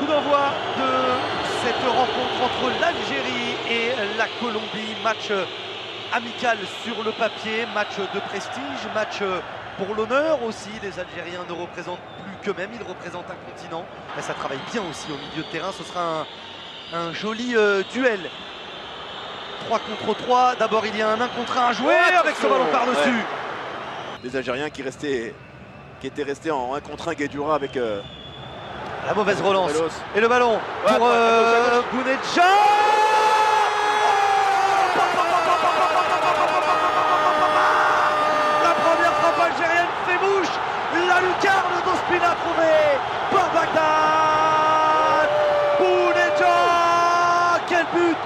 d'envoi de cette rencontre entre l'Algérie et la Colombie. Match amical sur le papier, match de prestige, match pour l'honneur aussi. Les Algériens ne représentent plus qu'eux-mêmes, ils représentent un continent. Mais ça travaille bien aussi au milieu de terrain, ce sera un joli duel. 3 contre 3, d'abord il y a un 1 contre 1 à jouer avec ce ballon par-dessus. Les Algériens qui étaient restés en 1 contre 1, Guedioura avec la mauvaise relance. Morelos. Et le ballon pour Bounedjah. La première frappe algérienne fait mouche. La lucarne d'Ospina trouvée par Bagdad. Bounedjah. Quel but!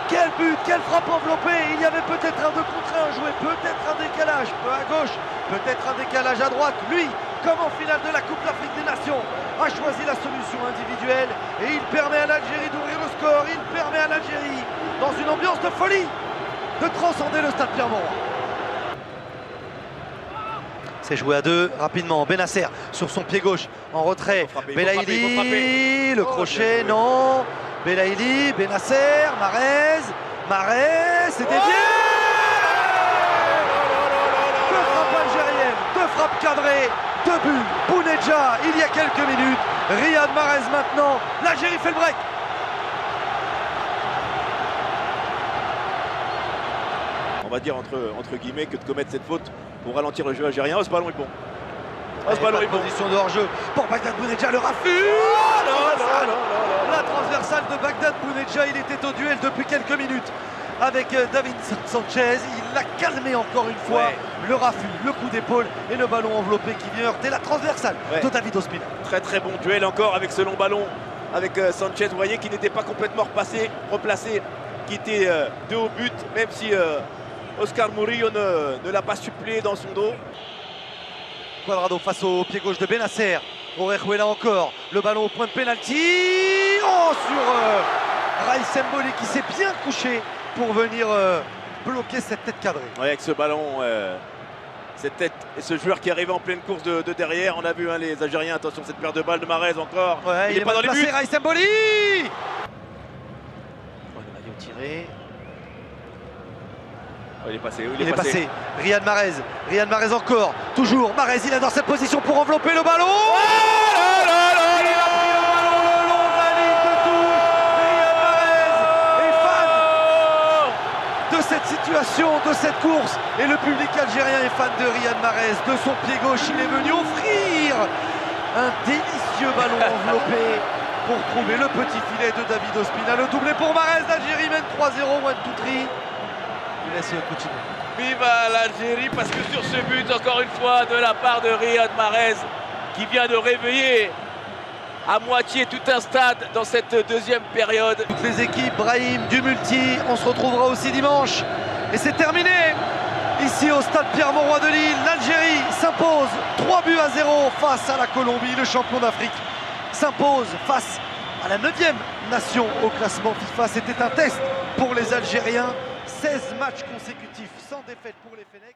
Quel but, quelle frappe enveloppée. Il y avait peut-être un 2 contre 1 à jouer, peut-être un décalage, peu à gauche, peut-être un décalage à droite. Lui, comme en finale de la Coupe d'Afrique des Nations, a choisi la solution individuelle et il permet à l'Algérie d'ouvrir le score. Il permet à l'Algérie, dans une ambiance de folie, de transcender le stade Pierre-Mauroy. C'est joué à 2 rapidement. Benasser sur son pied gauche en retrait. Belaïli, le crochet, non. Belaïli, Benasser, Mahrez, c'est dévié. 2 frappes algériennes, 2 frappes cadrées, 2 buts. Bounedjah il y a quelques minutes. Riyad Mahrez maintenant. L'Algérie fait le break. On va dire entre guillemets que de commettre cette faute pour ralentir le jeu algérien. Oh, ce ballon est bon. Oh, ce ballon est bon. Position de hors-jeu pour Bagdad Bounedjah, le raffut. La transversale de Bagdad Bounedjah, il était au duel depuis quelques minutes avec David Sanchez. Il l'a calmé encore une fois. Le raffut, le coup d'épaule et le ballon enveloppé qui vient heurter la transversale de David Ospina. Très très bon duel encore avec ce long ballon avec Sanchez. Vous voyez qu'il n'était pas complètement replacé, qui était de haut but, même si Oscar Murillo ne l'a pas suppléé dans son dos. Cuadrado face au pied gauche de Benasser. Orejuela encore, le ballon au point de pénalty. Oh, sur Raïs Mboli qui s'est bien couché pour venir bloquer cette tête cadrée. Ouais, avec ce ballon, cette tête et ce joueur qui arrivait en pleine course de derrière. On a vu les Algériens, attention cette paire de balles de Mahrez encore. Ouais, il est pas dans les buts. Raïs Mboli. Le maillot tiré. Oh, il est passé. Il est passé. Riyad Mahrez encore. Toujours Mahrez, il est dans cette position pour envelopper le ballon. Il a pris le ballon le long de la ligne de touche. Riyad Mahrez est fan de cette situation, de cette course. Et le public algérien est fan de Riyad Mahrez. De son pied gauche, il est venu offrir un délicieux ballon enveloppé pour trouver le petit filet de David Ospina. Le doublé pour Mahrez. L'Algérie mène 3-0. One, two, three. Je laisse continuer. Viva l'Algérie, parce que sur ce but, encore une fois, de la part de Riyad Mahrez, qui vient de réveiller à moitié tout un stade dans cette deuxième période. Toutes les équipes, Brahim, du multi, on se retrouvera aussi dimanche. Et c'est terminé. Ici au stade Pierre-Mauroy de Lille, l'Algérie s'impose 3-0 face à la Colombie. Le champion d'Afrique s'impose face à la 9e nation au classement FIFA. C'était un test pour les Algériens. 16 matchs consécutifs sans défaite pour les Fennecs.